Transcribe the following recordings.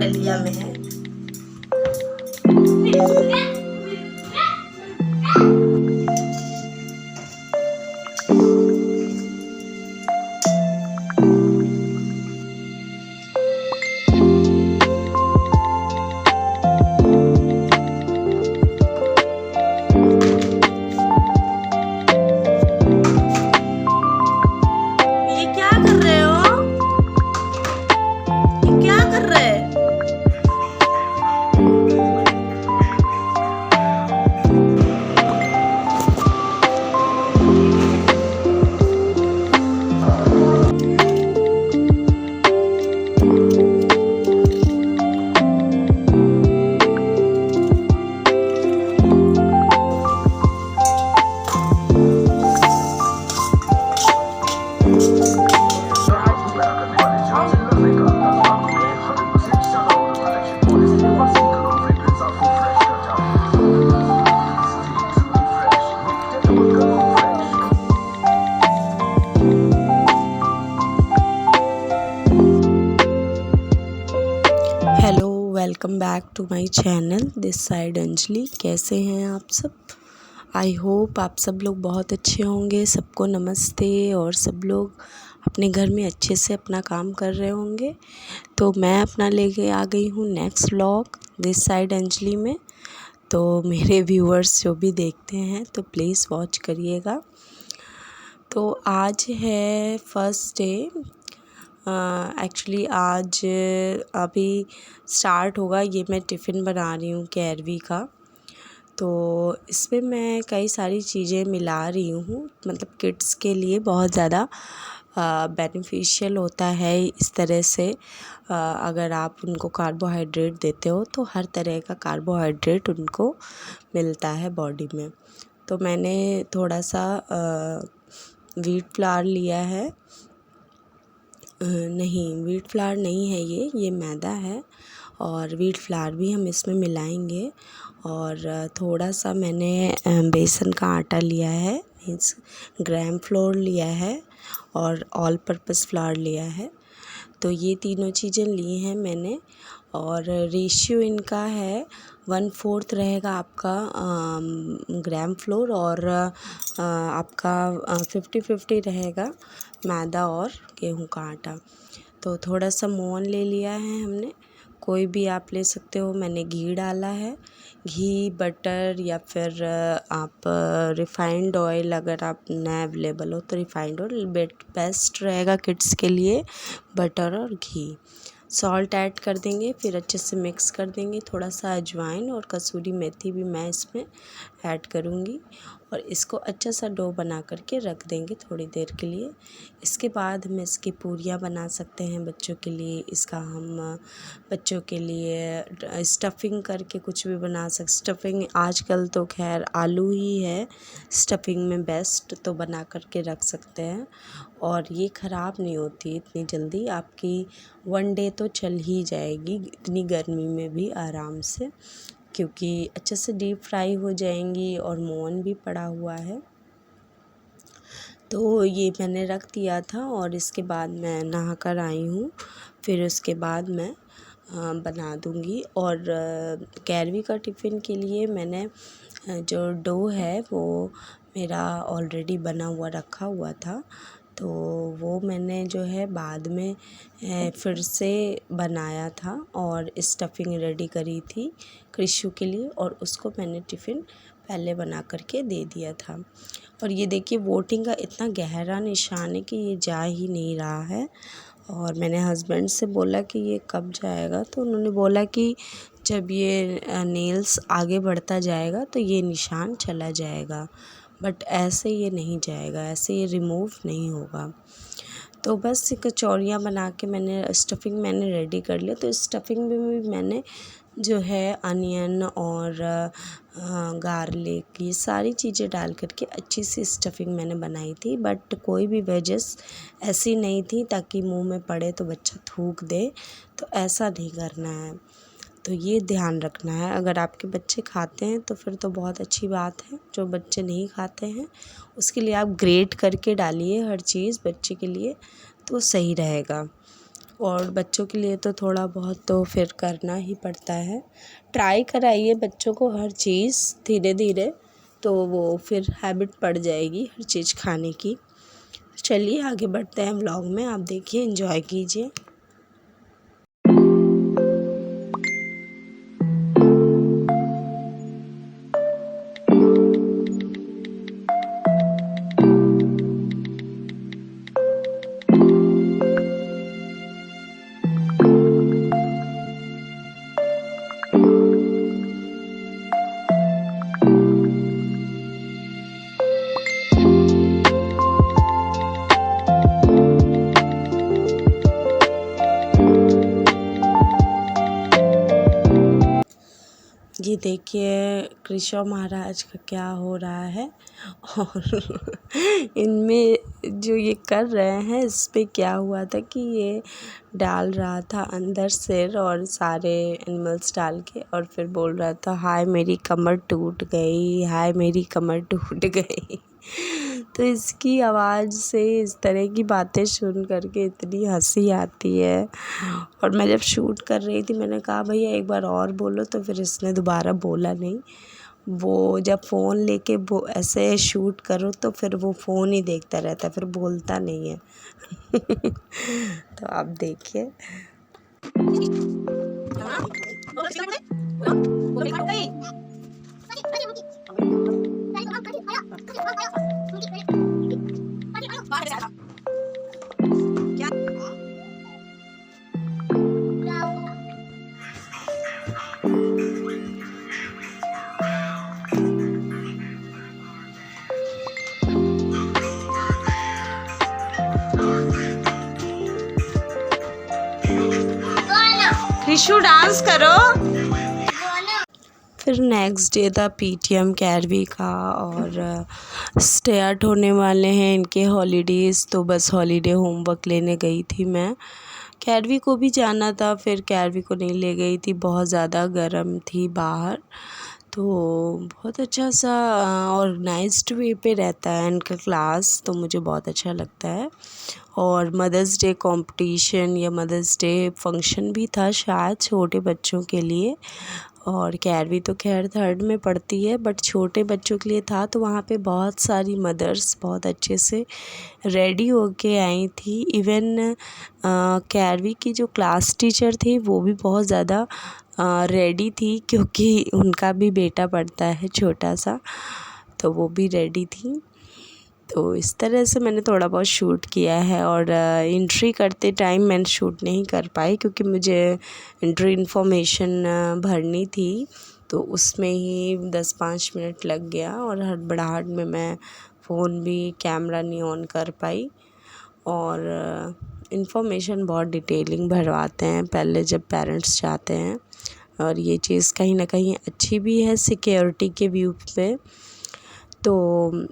डलिया में है। Hello, welcome back to my channel. This side Anjali. कैसे हैं आप सब? आई होप आप सब लोग बहुत अच्छे होंगे। सबको नमस्ते। और सब लोग अपने घर में अच्छे से अपना काम कर रहे होंगे। तो मैं अपना लेके आ गई हूँ next vlog this side Anjali में। तो मेरे व्यूअर्स जो भी देखते हैं तो प्लीज़ वॉच करिएगा। तो आज है फर्स्ट डे। एक्चुअली आज अभी स्टार्ट होगा। ये मैं टिफ़िन बना रही हूँ कैरवी का। तो इसमें मैं कई सारी चीज़ें मिला रही हूँ, मतलब किड्स के लिए बहुत ज़्यादा बेनिफिशियल होता है इस तरह से। अगर आप उनको कार्बोहाइड्रेट देते हो तो हर तरह का कार्बोहाइड्रेट उनको मिलता है बॉडी में। तो मैंने थोड़ा सा व्हीट फ्लावर लिया है। नहीं, व्हीट फ्लावर नहीं है ये मैदा है। और व्हीट फ्लावर भी हम इसमें मिलाएंगे। और थोड़ा सा मैंने बेसन का आटा लिया है, मीन्स ग्राम फ्लोर लिया है और ऑल पर्पस फ्लावर लिया है। तो ये तीनों चीज़ें ली हैं मैंने। और रेशियो इनका है 1/4 रहेगा आपका ग्राम फ्लोर और आपका 50-50 रहेगा मैदा और गेहूं का आटा। तो थोड़ा सा मोहन ले लिया है हमने, कोई भी आप ले सकते हो। मैंने घी डाला है, घी, बटर या फिर आप रिफ़ाइंड ऑयल, अगर आप ना अवेलेबल हो तो रिफ़ाइंड ऑयल बेस्ट रहेगा किड्स के लिए। बटर और घी, सॉल्ट ऐड कर देंगे, फिर अच्छे से मिक्स कर देंगे। थोड़ा सा अजवाइन और कसूरी मेथी भी मैं इसमें ऐड करूँगी। और इसको अच्छा सा डो बना करके रख देंगे थोड़ी देर के लिए। इसके बाद हम इसकी पूरियाँ बना सकते हैं बच्चों के लिए। इसका हम बच्चों के लिए स्टफिंग करके कुछ भी बना सकते। स्टफिंग आजकल तो खैर आलू ही है स्टफिंग में बेस्ट, तो बना करके रख सकते हैं। और ये ख़राब नहीं होती इतनी जल्दी, आपकी 1 डे तो चल ही जाएगी इतनी गर्मी में भी आराम से, क्योंकि अच्छे से डीप फ्राई हो जाएंगी और मोहन भी पड़ा हुआ है। तो ये मैंने रख दिया था और इसके बाद मैं नहा कर आई हूँ। फिर उसके बाद मैं बना दूँगी। और कैरवी का टिफ़िन के लिए मैंने जो डो है वो मेरा ऑलरेडी बना हुआ रखा हुआ था। तो वो मैंने जो है बाद में फिर से बनाया था और स्टफिंग रेडी करी थी क्रिशु के लिए, और उसको मैंने टिफ़िन पहले बना करके दे दिया था। और ये देखिए वोटिंग का इतना गहरा निशान है कि ये जा ही नहीं रहा है। और मैंने हस्बैंड से बोला कि ये कब जाएगा, तो उन्होंने बोला कि जब ये नेल्स आगे बढ़ता जाएगा तो ये निशान चला जाएगा, बट ऐसे ये नहीं जाएगा, ऐसे ये रिमूव नहीं होगा। तो बस कचौड़ियाँ बना के मैंने स्टफिंग मैंने रेडी कर लिया। तो स्टफिंग में भी मैंने जो है अनियन और गार्लिक, ये सारी चीज़ें डाल करके अच्छी सी स्टफिंग मैंने बनाई थी। बट कोई भी वेजेस ऐसी नहीं थी ताकि मुंह में पड़े तो बच्चा थूक दे, तो ऐसा नहीं करना है। तो ये ध्यान रखना है। अगर आपके बच्चे खाते हैं तो फिर तो बहुत अच्छी बात है। जो बच्चे नहीं खाते हैं उसके लिए आप ग्रेट करके डालिए हर चीज़ बच्चे के लिए, तो सही रहेगा। और बच्चों के लिए तो थोड़ा बहुत तो फिर करना ही पड़ता है। ट्राई कराइए बच्चों को हर चीज़ धीरे धीरे, तो वो फिर हैबिट पड़ जाएगी हर चीज़ खाने की। चलिए आगे बढ़ते हैं व्लॉग में, आप देखिए, एंजॉय कीजिए। ये देखिए कृष्ण महाराज का क्या हो रहा है, और इनमें जो ये कर रहे हैं इस पे क्या हुआ था कि ये डाल रहा था अंदर सिर और सारे एनिमल्स डाल के, और फिर बोल रहा था हाय मेरी कमर टूट गई, हाय मेरी कमर टूट गई। तो इसकी आवाज़ से इस तरह की बातें सुन करके इतनी हंसी आती है। और मैं जब शूट कर रही थी मैंने कहा भैया एक बार और बोलो, तो फिर इसने दोबारा बोला नहीं। वो जब फ़ोन लेके वो ऐसे शूट करो तो फिर वो फ़ोन ही देखता रहता है, फिर बोलता नहीं है। तो आप देखिए। ऋषु डांस करो। फिर नेक्स्ट डे था पीटीएम कैरवी का, और स्टार्ट होने वाले हैं इनके हॉलीडेज़, तो बस हॉलीडे होमवर्क लेने गई थी मैं। कैरवी को भी जाना था, फिर कैरवी को नहीं ले गई थी, बहुत ज़्यादा गर्म थी बाहर। तो बहुत अच्छा सा ऑर्गेनाइज्ड वे पे रहता है इनका क्लास, तो मुझे बहुत अच्छा लगता है। और मदर्स डे कंपटीशन या मदर्स डे फंक्शन भी था शायद छोटे बच्चों के लिए, और कैरवी तो खैर 3rd में पढ़ती है, बट छोटे बच्चों के लिए था। तो वहाँ पे बहुत सारी मदर्स बहुत अच्छे से रेडी होके आई थी। इवन कैरवी की जो क्लास टीचर थी वो भी बहुत ज़्यादा रेडी थी, क्योंकि उनका भी बेटा पढ़ता है छोटा सा, तो वो भी रेडी थी। तो इस तरह से मैंने थोड़ा बहुत शूट किया है। और एंट्री करते टाइम मैंने शूट नहीं कर पाई, क्योंकि मुझे एंट्री इन्फॉर्मेशन भरनी थी, तो उसमें ही 10-5 मिनट लग गया, और हड़बड़ाहट में मैं फ़ोन भी कैमरा नहीं ऑन कर पाई। और इन्फॉर्मेशन बहुत डिटेलिंग भरवाते हैं पहले जब पेरेंट्स जाते हैं, और ये चीज़ कहीं ना कहीं अच्छी भी है सिक्योरिटी के व्यू पे। तो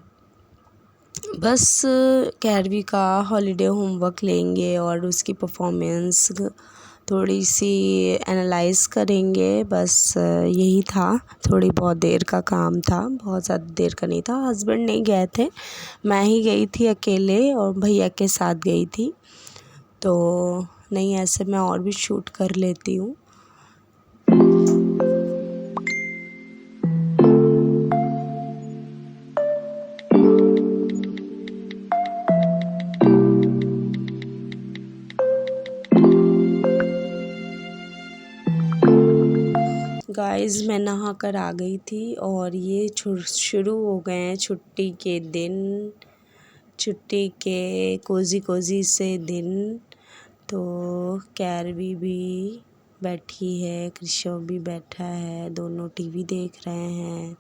बस कैरवी का हॉलीडे होमवर्क लेंगे और उसकी परफॉर्मेंस थोड़ी सी एनालाइज़ करेंगे, बस यही था। थोड़ी बहुत देर का काम था, बहुत ज़्यादा देर का नहीं था। हस्बैंड नहीं गए थे, मैं ही गई थी अकेले, और भैया के साथ गई थी। तो नहीं, ऐसे मैं और भी शूट कर लेती हूँ। गाइस मैं नहा कर आ गई थी, और ये शुरू हो गए हैं छुट्टी के दिन, छुट्टी के कोज़ी से दिन। तो कैरवी भी बैठी है, कृष्ण भी बैठा है, दोनों टीवी देख रहे हैं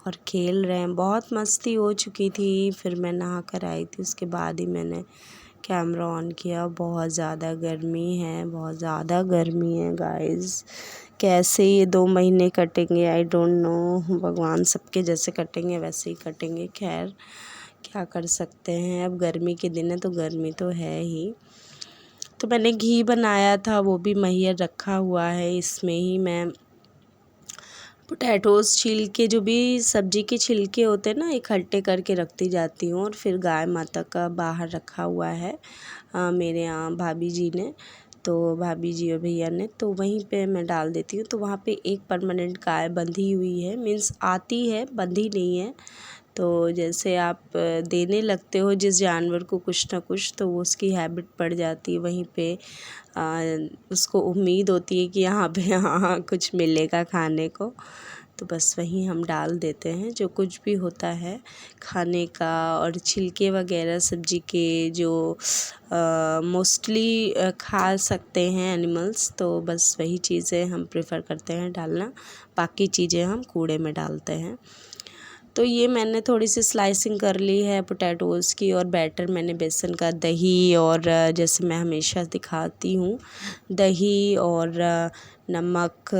और खेल रहे हैं। बहुत मस्ती हो चुकी थी, फिर मैं नहा कर आई थी, उसके बाद ही मैंने कैमरा ऑन किया। बहुत ज़्यादा गर्मी है, बहुत ज़्यादा गर्मी है गाइस। कैसे ये 2 महीने कटेंगे आई डोंट नो, भगवान सबके जैसे कटेंगे वैसे ही कटेंगे। खैर क्या कर सकते हैं, अब गर्मी के दिन है तो गर्मी तो है ही। तो मैंने घी बनाया था, वो भी मैहर रखा हुआ है। इसमें ही मैं पोटैटोज़ छील के, जो भी सब्ज़ी के छिलके होते हैं ना, इकट्ठे करके रखती जाती हूँ। और फिर गाय माता का बाहर रखा हुआ है मेरे यहाँ भाभी जी ने, तो भाभी जी और भैया ने, तो वहीं पे मैं डाल देती हूँ। तो वहाँ पे एक परमानेंट गाय बंधी हुई है, मीन्स आती है, बंधी नहीं है। तो जैसे आप देने लगते हो जिस जानवर को कुछ ना कुछ, तो वो उसकी हैबिट पड़ जाती है वहीं पे। उसको उम्मीद होती है कि यहाँ पे हाँ कुछ मिलेगा खाने को, तो बस वहीं हम डाल देते हैं जो कुछ भी होता है खाने का। और छिलके वगैरह सब्जी के जो मोस्टली खा सकते हैं एनिमल्स, तो बस वही चीज़ें हम प्रेफर करते हैं डालना। बाकी चीज़ें हम कूड़े में डालते हैं। तो ये मैंने थोड़ी सी स्लाइसिंग कर ली है पोटैटोज़ की, और बैटर मैंने बेसन का, दही और जैसे मैं हमेशा दिखाती हूँ, दही और नमक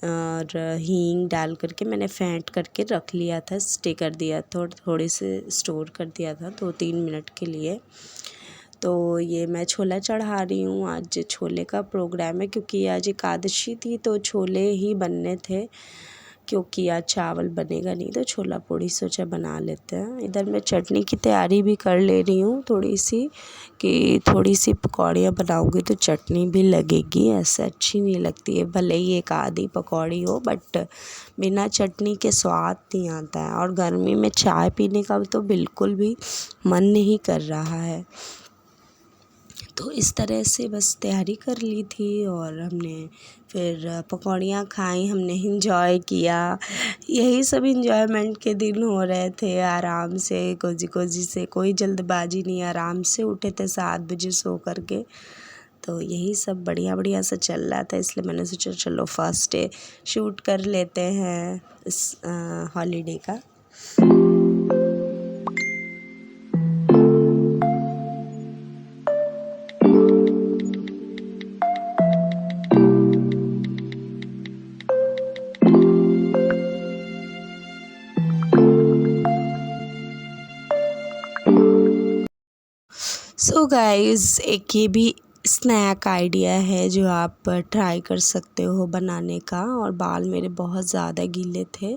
और हींग डाल करके मैंने फेंट करके रख लिया था, स्टे कर दिया था, थोड़े से स्टोर कर दिया था 2-3 मिनट के लिए। तो ये मैं छोला चढ़ा रही हूँ। आज छोले का प्रोग्राम है क्योंकि आज एकादशी थी, तो छोले ही बनने थे, क्योंकि आज चावल बनेगा नहीं, तो छोला पूड़ी सोचा बना लेते हैं। इधर मैं चटनी की तैयारी भी कर ले रही हूँ थोड़ी सी, कि थोड़ी सी पकौड़ियाँ बनाऊँगी तो चटनी भी लगेगी, ऐसे अच्छी नहीं लगती है। भले ही एक आधी पकौड़ी हो, बट बिना चटनी के स्वाद नहीं आता है। और गर्मी में चाय पीने का तो बिल्कुल भी मन नहीं कर रहा है। तो इस तरह से बस तैयारी कर ली थी, और हमने फिर पकौड़ियाँ खाई, हमने इंजॉय किया। यही सब इंजॉयमेंट के दिन हो रहे थे, आराम से कोजी कोजी से, कोई जल्दबाजी नहीं, आराम से उठे थे 7 बजे सो कर के। तो यही सब बढ़िया बढ़िया सा चल रहा था, इसलिए मैंने सोचा चलो फर्स्ट डे शूट कर लेते हैं इस हॉलीडे का। सो गाइस, एक ये भी स्नैक आइडिया है जो आप ट्राई कर सकते हो बनाने का। और बाल मेरे बहुत ज़्यादा गीले थे,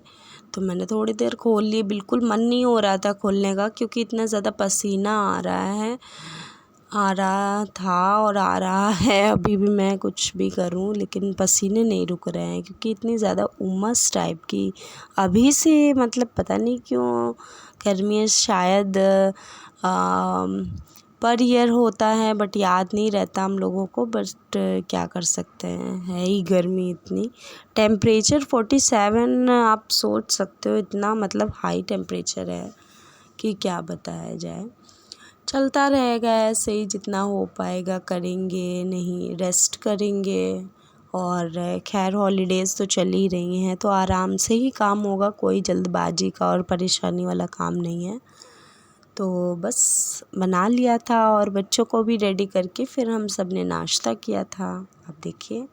तो मैंने थोड़ी देर खोल लिए। बिल्कुल मन नहीं हो रहा था खोलने का, क्योंकि इतना ज़्यादा पसीना आ रहा था और आ रहा है अभी भी। मैं कुछ भी करूं लेकिन पसीने नहीं रुक रहे हैं, क्योंकि इतनी ज़्यादा उमस टाइप की अभी से, मतलब पता नहीं क्यों गर्मी शायद पर ईयर होता है, बट याद नहीं रहता हम लोगों को। बट क्या कर सकते हैं, है ही गर्मी इतनी। टेम्परेचर 47, आप सोच सकते हो, इतना मतलब हाई टेम्परेचर है कि क्या बताया जाए। चलता रहेगा ऐसे ही, जितना हो पाएगा करेंगे, नहीं रेस्ट करेंगे। और खैर हॉलीडेज़ तो चल ही रही हैं, तो आराम से ही काम होगा, कोई जल्दबाजी का और परेशानी वाला काम नहीं है। तो बस बना लिया था, और बच्चों को भी रेडी करके फिर हम सब ने नाश्ता किया था। अब देखिए,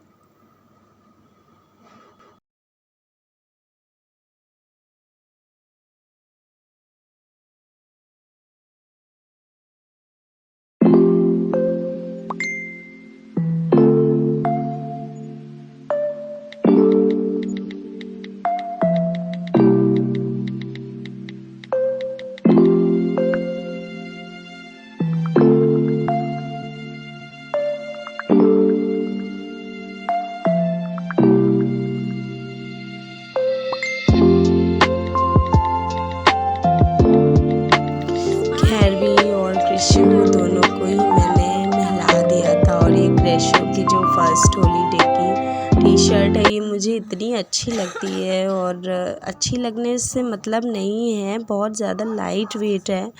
खैरवी और कृषि दोनों को ही मैंने नहला दिया था। और ये क्रेशो की जो फर्स्ट हॉलीडे की टी शर्ट है, ये मुझे इतनी अच्छी लगती है। और अच्छी लगने से मतलब नहीं है, बहुत ज़्यादा लाइट वेट है।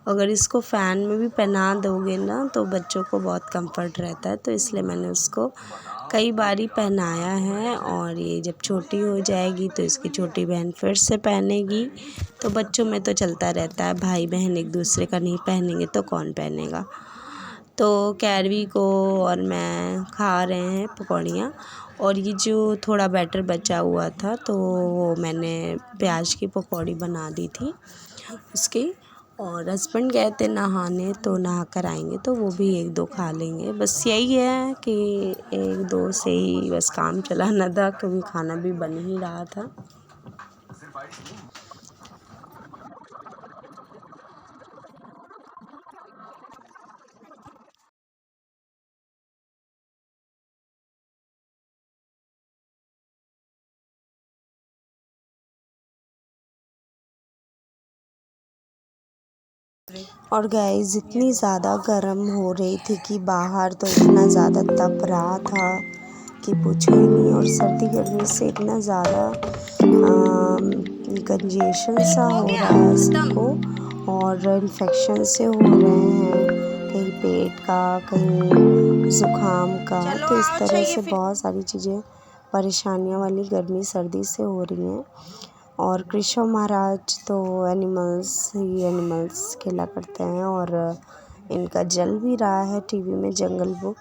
अगर इसको फ़ैन में भी पहना दोगे ना, तो बच्चों को बहुत कंफर्ट रहता है। तो इसलिए मैंने उसको कई बारी पहनाया है। और ये जब छोटी हो जाएगी तो इसकी छोटी बहन फिर से पहनेगी। तो बच्चों में तो चलता रहता है, भाई बहन एक दूसरे का नहीं पहनेंगे तो कौन पहनेगा। तो कैरवी को और मैं खा रहे हैं पकौड़ियाँ। और ये जो थोड़ा बैटर बचा हुआ था, तो वो मैंने प्याज की पकौड़ी बना दी थी उसकी। और हस्बैंड गए थे नहाने, तो नहा कर आएंगे तो वो भी 1-2 खा लेंगे। बस यही है कि 1-2 से ही बस काम चलाना था, क्योंकि खाना भी बन ही रहा था। और गाइस इतनी ज़्यादा गर्म हो रही थी कि बाहर तो इतना ज़्यादा तप रहा था कि पूछो ही नहीं। और सर्दी गर्मी से इतना ज़्यादा कंजेशन सा हो रहा है सबको और इन्फेक्शन से हो रहे हैं, कहीं पेट का कहीं ज़ुकाम का। तो इस तरह से बहुत सारी चीज़ें परेशानियां वाली गर्मी सर्दी से हो रही हैं। और कृष्ण महाराज तो एनिमल्स खेला करते हैं और इनका जल भी रहा है टीवी में जंगल बुक,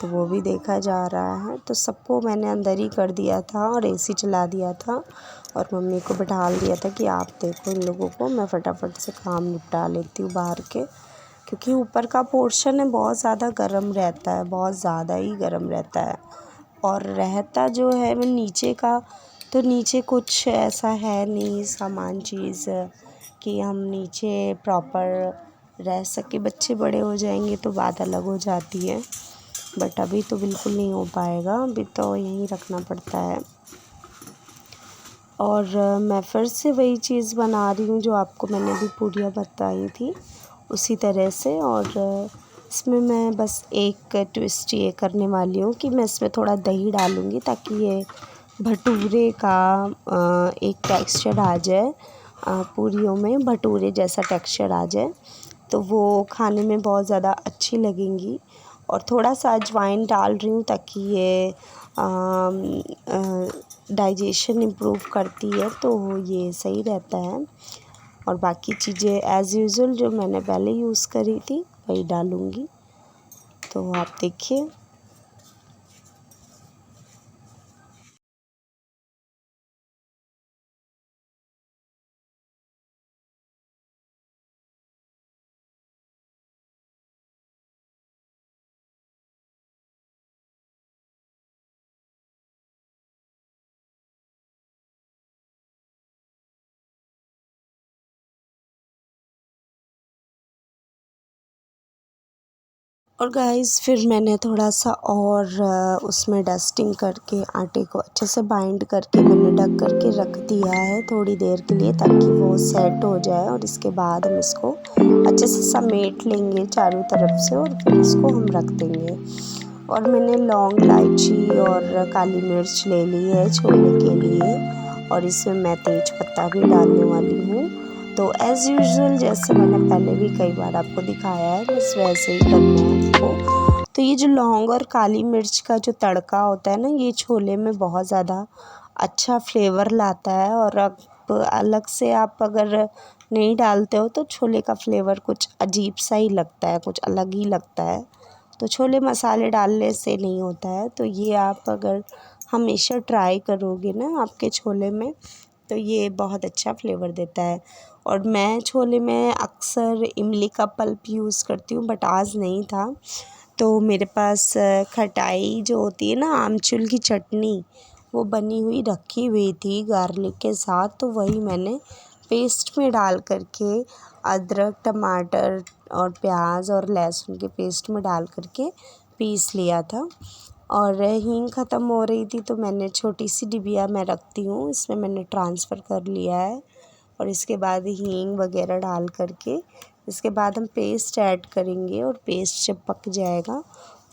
तो वो भी देखा जा रहा है। तो सबको मैंने अंदर ही कर दिया था और एसी चला दिया था और मम्मी को बिठा दिया था कि आप देखो इन लोगों को, मैं फटाफट से काम निपटा लेती हूँ बाहर के, क्योंकि ऊपर का पोर्शन है बहुत ज़्यादा गर्म रहता है, बहुत ज़्यादा ही गर्म रहता है। और रहता जो है वो नीचे का, तो नीचे कुछ ऐसा है नहीं सामान चीज़ कि हम नीचे प्रॉपर रह सके। बच्चे बड़े हो जाएंगे तो बात अलग हो जाती है, बट अभी तो बिल्कुल नहीं हो पाएगा, अभी तो यहीं रखना पड़ता है। और मैं फिर से वही चीज़ बना रही हूँ जो आपको मैंने अभी पूरियाँ बताई थी उसी तरह से। और इसमें मैं बस एक ट्विस्ट ये करने वाली हूँ कि मैं इसमें थोड़ा दही डालूँगी ताकि ये भटूरे का एक टेक्सचर आ जाए, पूरियों में भटूरे जैसा टेक्सचर आ जाए, तो वो खाने में बहुत ज़्यादा अच्छी लगेंगी। और थोड़ा सा अजवाइन डाल रही हूँ ताकि ये डाइजेशन इम्प्रूव करती है, तो ये सही रहता है। और बाकी चीज़ें एज़ यूज़ुअल जो मैंने पहले यूज़ करी थी वही डालूँगी, तो आप देखिए। और गाइस फिर मैंने थोड़ा सा और उसमें डस्टिंग करके आटे को अच्छे से बाइंड करके मैंने ढक करके रख दिया है थोड़ी देर के लिए, ताकि वो सेट हो जाए। और इसके बाद हम इसको अच्छे से समेट लेंगे चारों तरफ से और फिर इसको हम रख देंगे। और मैंने लौंग, इलायची और काली मिर्च ले ली है छोले के लिए, और इसमें मैं तेज पत्ता भी डालने वाली हूँ। तो एज़ यूजुअल जैसे मैंने पहले भी कई बार आपको दिखाया है, बस वैसे ही करना है आपको। तो ये जो लौंग और काली मिर्च का जो तड़का होता है ना, ये छोले में बहुत ज़्यादा अच्छा फ्लेवर लाता है। और अब अलग से आप अगर नहीं डालते हो तो छोले का फ्लेवर कुछ अजीब सा ही लगता है, कुछ अलग ही लगता है। तो छोले मसाले डालने से नहीं होता है, तो ये आप अगर हमेशा ट्राई करोगे ना आपके छोले में, तो ये बहुत अच्छा फ्लेवर देता है। और मैं छोले में अक्सर इमली का पल्प यूज़ करती हूँ, बट आज नहीं था, तो मेरे पास खटाई जो होती है ना, आमचूर की चटनी, वो बनी हुई रखी हुई थी गार्लिक के साथ, तो वही मैंने पेस्ट में डाल करके अदरक, टमाटर और प्याज और लहसुन के पेस्ट में डाल करके पीस लिया था। और हींग ख़त्म हो रही थी तो मैंने छोटी सी डिबिया मैं रखती हूँ, इसमें मैंने ट्रांसफ़र कर लिया है। और इसके बाद हींग वगैरह डाल करके इसके बाद हम पेस्ट ऐड करेंगे, और पेस्ट जब पक जाएगा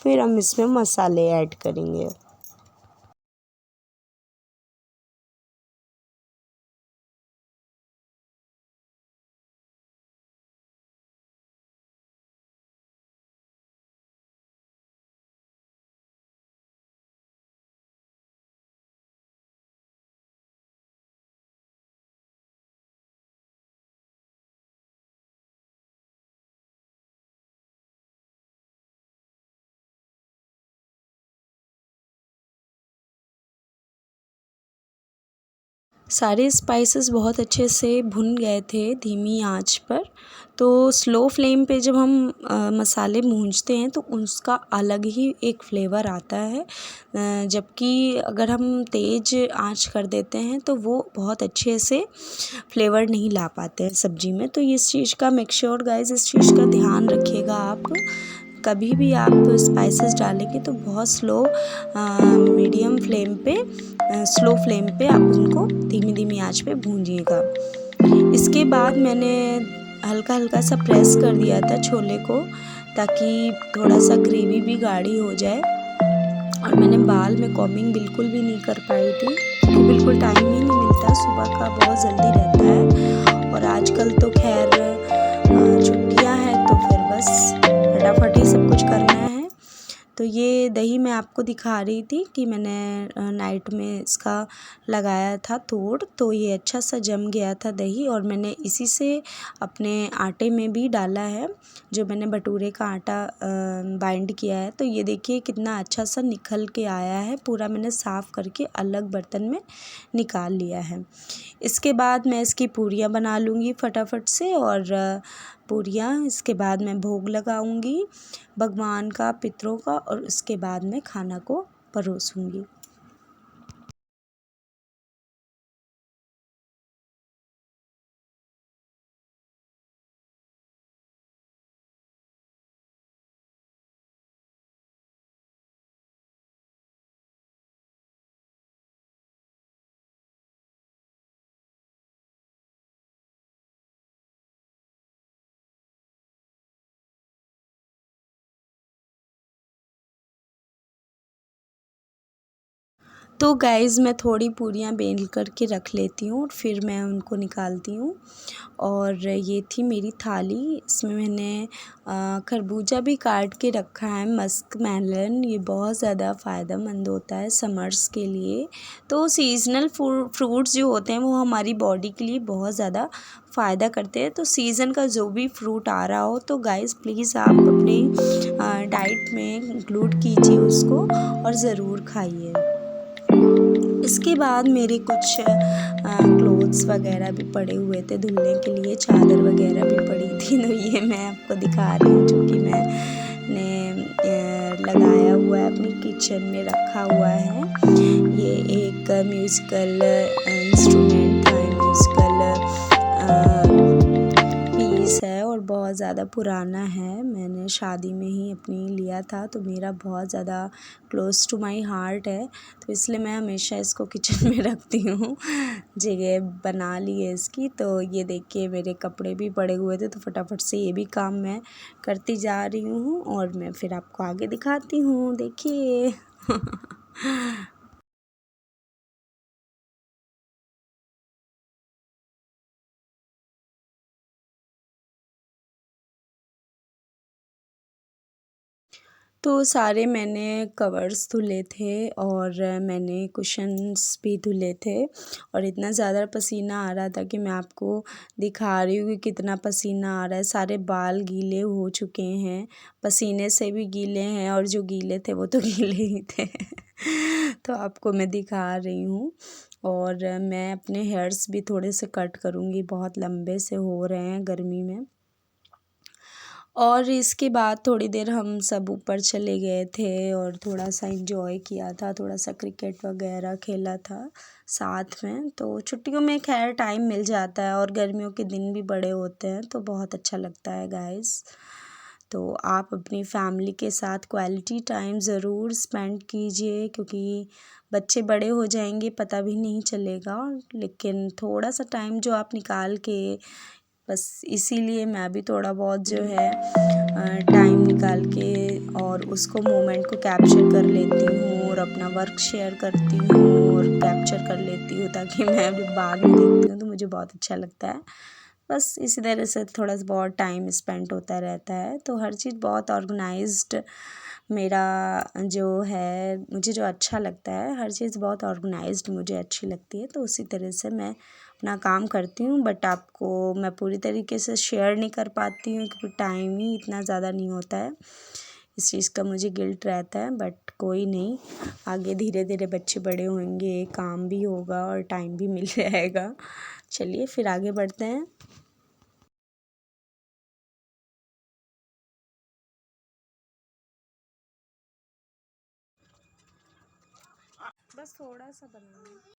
फिर हम इसमें मसाले ऐड करेंगे। सारे स्पाइसेस बहुत अच्छे से भुन गए थे धीमी आंच पर। तो स्लो फ्लेम पे जब हम मसाले भूंजते हैं तो उसका अलग ही एक फ्लेवर आता है, जबकि अगर हम तेज़ आंच कर देते हैं तो वो बहुत अच्छे से फ्लेवर नहीं ला पाते हैं सब्ज़ी में। तो इस चीज़ का मेक श्योर गाइस, इस चीज़ का ध्यान रखिएगा आप। कभी भी आप स्पाइसेस डालेंगे तो बहुत स्लो मीडियम फ्लेम पे, स्लो फ्लेम पे आप उनको धीमी धीमी आंच पे भूंजिएगा। इसके बाद मैंने हल्का हल्का सा प्रेस कर दिया था छोले को, ताकि थोड़ा सा ग्रेवी भी गाढ़ी हो जाए। और मैंने बाल में कॉम्बिंग बिल्कुल भी नहीं कर पाई थी, क्योंकि बिल्कुल टाइम ही नहीं मिलता, सुबह का बहुत जल्दी रहता है। और आजकल तो खैर छुट्टियां हैं, तो फिर बस फटाफट ही सब कुछ करना है। तो ये दही मैं आपको दिखा रही थी कि मैंने नाइट में इसका लगाया था तोड़, तो ये अच्छा सा जम गया था दही। और मैंने इसी से अपने आटे में भी डाला है, जो मैंने भटूरे का आटा बाइंड किया है। तो ये देखिए कितना अच्छा सा निकल के आया है, पूरा मैंने साफ़ करके अलग बर्तन में निकाल लिया है। इसके बाद मैं इसकी पूरियाँ बना लूँगी फटाफट से, और पूरियाँ इसके बाद मैं भोग लगाऊँगी भगवान का, पितरों का, और उसके बाद मैं खाना को परोसूँगी। तो गाइज़ मैं थोड़ी पूरियाँ बेल कर के रख लेती हूँ और फिर मैं उनको निकालती हूँ। और ये थी मेरी थाली, इसमें मैंने खरबूजा भी काट के रखा है, मस्क मेलन। ये बहुत ज़्यादा फ़ायदेमंद होता है समर्स के लिए। तो सीज़नल फ्रूट्स जो होते हैं वो हमारी बॉडी के लिए बहुत ज़्यादा फ़ायदा करते हैं। तो सीज़न का जो भी फ्रूट आ रहा हो, तो गाइज़ प्लीज़ आप अपनी डाइट में इंक्लूड कीजिए उसको, और ज़रूर खाइए। इसके बाद मेरे कुछ क्लोथ्स वगैरह भी पड़े हुए थे धुलने के लिए, चादर वगैरह भी पड़ी थी। तो ये मैं आपको दिखा रही हूँ, जो कि मैंने लगाया हुआ है, अपनी किचन में रखा हुआ है। ये एक म्यूज़िकल इंस्ट्रूमेंट था, म्यूज़िकल पीस है, और बहुत ज़्यादा पुराना है। मैंने शादी में ही अपनी लिया था, तो मेरा बहुत ज़्यादा क्लोज़ टू माई हार्ट है, तो इसलिए मैं हमेशा इसको किचन में रखती हूँ। जगह बना ली है इसकी। तो ये देखिए मेरे कपड़े भी पड़े हुए थे, तो फटाफट से ये भी काम मैं करती जा रही हूँ, और मैं फिर आपको आगे दिखाती हूँ, देखिए। तो सारे मैंने कवर्स धुले थे, और मैंने कुशन्स भी धुले थे, और इतना ज़्यादा पसीना आ रहा था कि मैं आपको दिखा रही हूँ कि कितना पसीना आ रहा है। सारे बाल गीले हो चुके हैं, पसीने से भी गीले हैं, और जो गीले थे वो तो गीले ही थे। तो आपको मैं दिखा रही हूँ। और मैं अपने हेयर्स भी थोड़े से कट करूँगी, बहुत लंबे से हो रहे हैं गर्मी में। और इसके बाद थोड़ी देर हम सब ऊपर चले गए थे, और थोड़ा सा एंजॉय किया था, थोड़ा सा क्रिकेट वगैरह खेला था साथ में। तो छुट्टियों में खैर टाइम मिल जाता है, और गर्मियों के दिन भी बड़े होते हैं, तो बहुत अच्छा लगता है गाइस। तो आप अपनी फैमिली के साथ क्वालिटी टाइम ज़रूर स्पेंड कीजिए, क्योंकि बच्चे बड़े हो जाएंगे पता भी नहीं चलेगा। लेकिन थोड़ा सा टाइम जो आप निकाल के, बस इसीलिए मैं भी थोड़ा बहुत जो है टाइम निकाल के और उसको मोमेंट को कैप्चर कर लेती हूँ, और अपना वर्क शेयर करती हूँ और कैप्चर कर लेती हूँ, ताकि मैं अभी बाद में देखती हूँ तो मुझे बहुत अच्छा लगता है। बस इसी तरह से थोड़ा सा बहुत टाइम स्पेंड होता रहता है। तो हर चीज़ बहुत ऑर्गेनाइज्ड मेरा जो है, मुझे जो अच्छा लगता है, हर चीज़ बहुत ऑर्गेनाइज्ड मुझे अच्छी लगती है। तो उसी तरह से मैं अपना काम करती हूँ, बट आपको मैं पूरी तरीके से शेयर नहीं कर पाती हूँ, क्योंकि टाइम ही इतना ज़्यादा नहीं होता है। इस चीज़ का मुझे गिल्ट रहता है, बट कोई नहीं, आगे धीरे धीरे बच्चे बड़े होंगे, काम भी होगा और टाइम भी मिल जाएगा। चलिए फिर आगे बढ़ते हैं। बस थोड़ा सा बनाना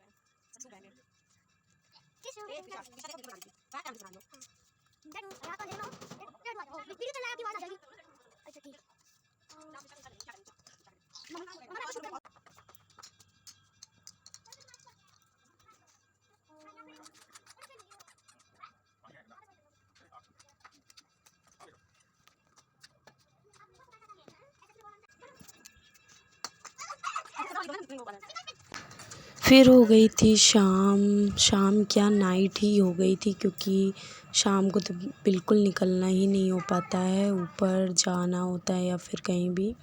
फिर हो गई थी शाम। शाम क्या, नाइट ही हो गई थी, क्योंकि शाम को तो बिल्कुल निकलना ही नहीं हो पाता है, ऊपर जाना होता है या फिर कहीं भी।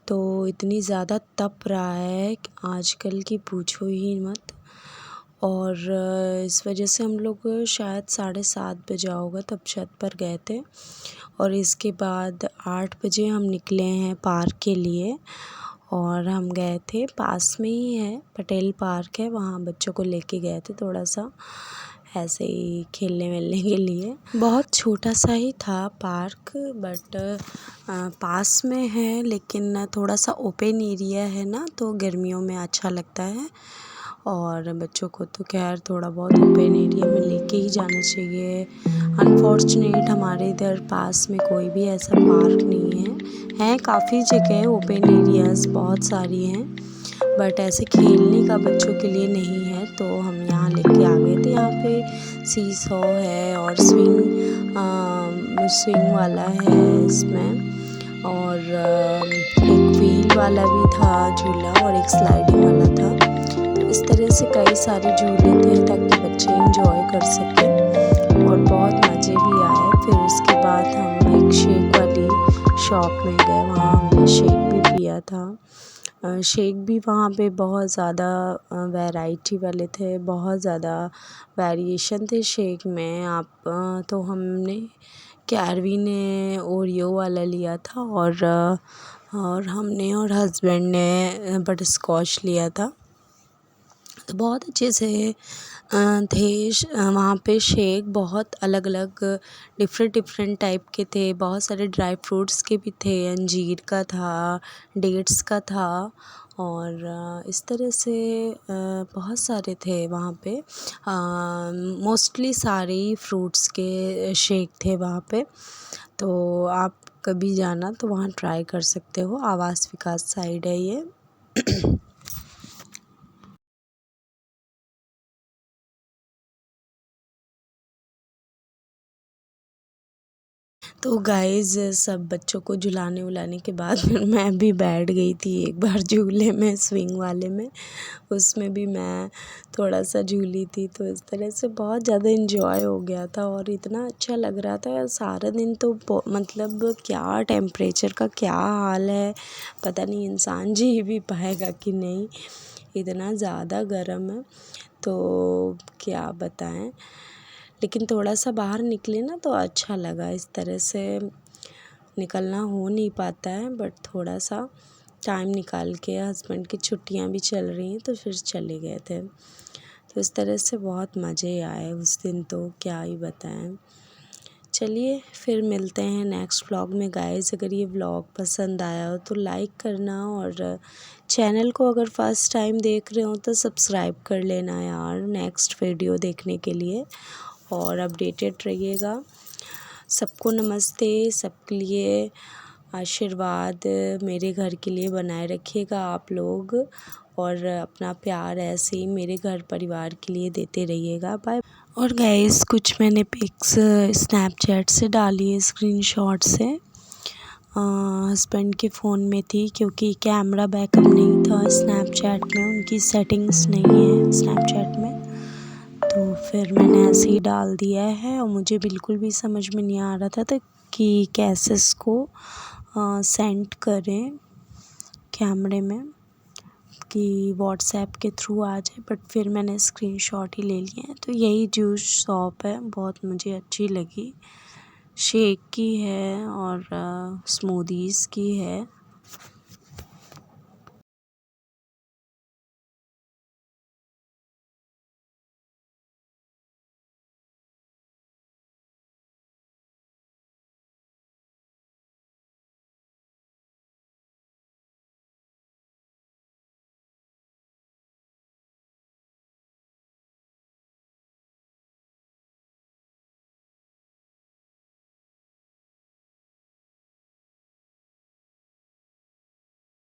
तो इतनी ज़्यादा तप रहा है कि आजकल की पूछो ही मत। और इस वजह से हम लोग शायद 7:30 बजा होगा तब छत पर गए थे। और इसके बाद 8 बजे हम निकले हैं पार्क के लिए। और हम गए थे, पास में ही है, पटेल पार्क है, वहाँ बच्चों को लेके गए थे थोड़ा सा ऐसे ही खेलने वेलने के लिए। बहुत छोटा सा ही था पार्क, बट पास में है, लेकिन थोड़ा सा ओपन एरिया है ना, तो गर्मियों में अच्छा लगता है। और बच्चों को तो खैर थोड़ा बहुत ओपन एरिया में लेके ही जाना चाहिए। अनफॉर्चुनेट हमारे इधर पास में कोई भी ऐसा पार्क नहीं है काफ़ी जगह ओपन एरियाज़ बहुत सारी हैं, बट ऐसे खेलने का बच्चों के लिए नहीं है। तो हम यहाँ लेके आ गए थे। यहाँ पे सीसॉ है और स्विंग वाला है इसमें, और एक व्हील वाला भी था झूला, और एक स्लाइडिंग वाला था। तो इस तरह से कई सारे झूले थे ताकि बच्चे एंजॉय कर सकें, और बहुत मज़े भी आए। फिर उसके बाद हम एक शेक वाली शॉप में गए, वहाँ हमने शेक भी पिया था। शेक भी वहाँ पे बहुत ज़्यादा वैरायटी वाले थे, बहुत ज़्यादा वेरिएशन थे शेक में। तो हमने कैरवी ने ओरियो वाला लिया था, और हमने और हस्बैंड ने बटरस्कॉच लिया था। तो बहुत अच्छे से थे वहाँ पे शेक, बहुत अलग अलग डिफरेंट टाइप के थे, बहुत सारे ड्राई फ्रूट्स के भी थे, अंजीर का था, डेट्स का था, और इस तरह से बहुत सारे थे वहाँ पे। मोस्टली सारे ही फ्रूट्स के शेक थे वहाँ पे। तो आप कभी जाना तो वहाँ ट्राई कर सकते हो, आवास विकास साइड है ये। तो गाइज़ सब बच्चों को झुलाने वुलाने के बाद फिर मैं भी बैठ गई थी एक बार झूले में, स्विंग वाले में। उसमें भी मैं थोड़ा सा झूली थी, तो इस तरह से बहुत ज़्यादा एंजॉय हो गया था, और इतना अच्छा लग रहा था। सारा दिन तो मतलब क्या टेम्परेचर का क्या हाल है, पता नहीं इंसान जी भी पाएगा कि नहीं, इतना ज़्यादा गर्म है, तो क्या बताएं। लेकिन थोड़ा सा बाहर निकले ना तो अच्छा लगा। इस तरह से निकलना हो नहीं पाता है, बट थोड़ा सा टाइम निकाल के, हस्बैंड की छुट्टियां भी चल रही हैं तो फिर चले गए थे। तो इस तरह से बहुत मज़े आए उस दिन, तो क्या ही बताएं। चलिए फिर मिलते हैं नेक्स्ट व्लॉग में गाइस। अगर ये व्लॉग पसंद आया हो तो लाइक करना, और चैनल को अगर फर्स्ट टाइम देख रहे हो तो सब्सक्राइब कर लेना यार, नेक्स्ट वीडियो देखने के लिए, और अपडेटेड रहिएगा। सबको नमस्ते, सबके लिए आशीर्वाद मेरे घर के लिए बनाए रखिएगा आप लोग, और अपना प्यार ऐसे ही मेरे घर परिवार के लिए देते रहिएगा। बाय। और गाइस कुछ मैंने पिक्स स्नैपचैट से डाली है, स्क्रीनशॉट से, हस्बैंड के फ़ोन में थी, क्योंकि कैमरा बैकअप नहीं था स्नैपचैट में, उनकी सेटिंग्स नहीं है स्नैपचैट में, तो फिर मैंने ऐसे ही डाल दिया है। और मुझे बिल्कुल भी समझ में नहीं आ रहा था तो कि कैसे इसको सेंड करें कैमरे में, कि व्हाट्सएप के थ्रू आ जाए, बट फिर मैंने स्क्रीनशॉट ही ले लिए हैं। तो यही जूस शॉप है, बहुत मुझे अच्छी लगी, शेक की है और स्मूदीज़ की है।